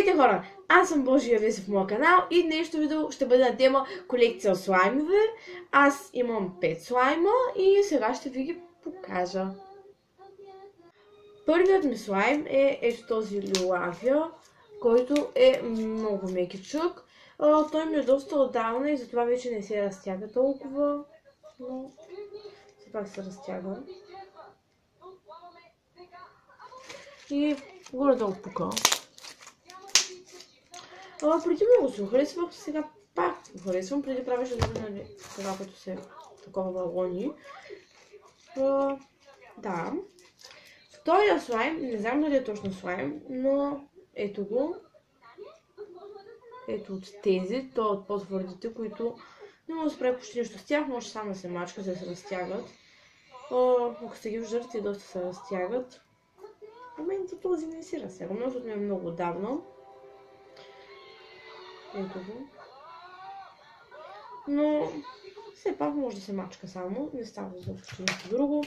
Здравейте хора! Аз съм Божия Веса в моя канал и днешното видео ще бъде на тема колекция слаймове. Аз имам 5 слайма и сега ще ви ги покажа. Първият ми слайм е ето този лилавия, който е много мекичък. Той ми е доста отдавна и затова вече не се разтяга толкова, но все пак се разтяга. И горе-долу пука. Преди много се харесвах, сега пак го харесвам. Преди правеше дори това, като се такова балони. Да. Втория слайм, не знам дали е точно слайм, но ето го. Ето от тези, той е от по-твърдите, които не може да се прави почти нищо с тях, може само да се мачка, да се разтягат. Ако сте ги виждали, те доста се разтягат. В момента този не си разтяга, защото ми е много давно. Ето го. Но все пак може да се мачка само, не става за почти нищо друго.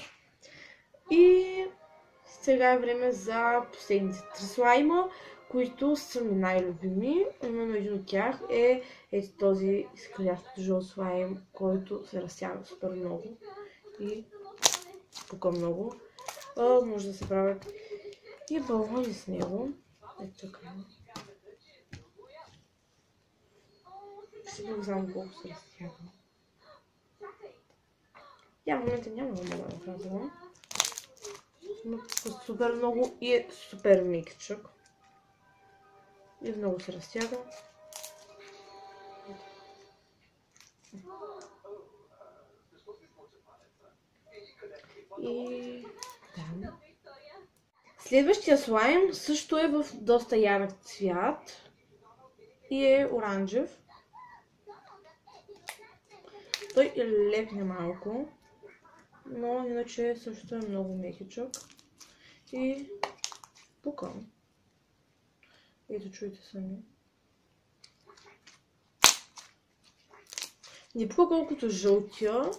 И сега е време за последните 3 слайма, които са ми най-любими. Именно един от тях е ето този изкляст жълт слайм, който се разтяга супер много и пука много. Може да се правят и балони с него. Ето така. Ще го знам колко се разтяга. В момента няма да мога да казвам. Но супер много и е супер мекичък. И много се разтяга. И да. Следващия слайм също е в доста ярък цвят и е оранжев. Той лепне малко, но иначе също е много мекичък и пука. Ето чуете сами. Не пука колкото жълтия,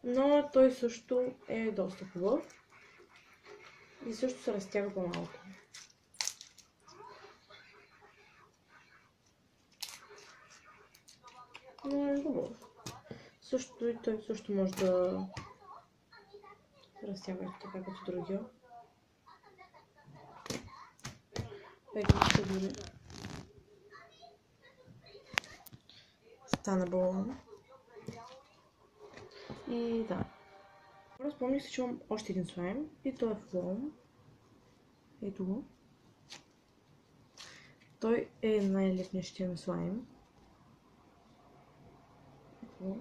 но той също е доста хубав и също се разтяга по-малко. Но е хубав. Също и той също може да разтяга така като другия. Ето ще дори. Стана балон. И да. Спомних се, че имам още един слайм и той е флом. Ето го. Той е най-лепнещия ми слайм. Ето.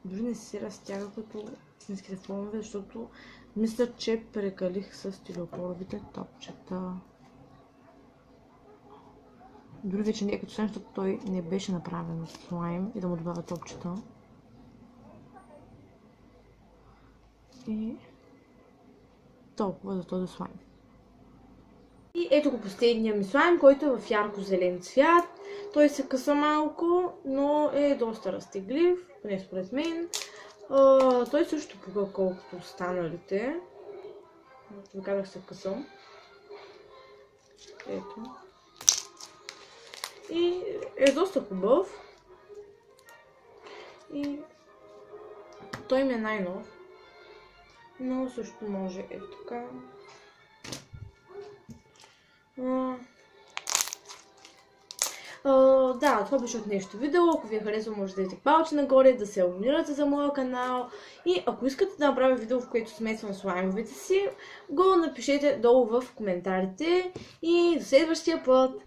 Дори не се разтяга като истинските фломове, защото мисля, че прекалих с стилопоровите топчета. Дори вече не е като слайм, защото той не беше направен от слайм и да му добавя топчета. И толкова за този слайм. И ето го последния ми слайм, който е в ярко-зелен цвят. Той се къса малко, но е доста разтеглив, поне според мен. Той също пука колкото останалите. Ви казах се късам. Ето. И е доста хубав. И той ми е най-нов. Но също може ето така. Да, това беше от днешното видео. Ако ви е харесало, може да дадете палче нагоре, да се абонирате за моя канал. И ако искате да направя видео, в което смесвам слаймовете си, го напишете долу в коментарите. И до следващия път!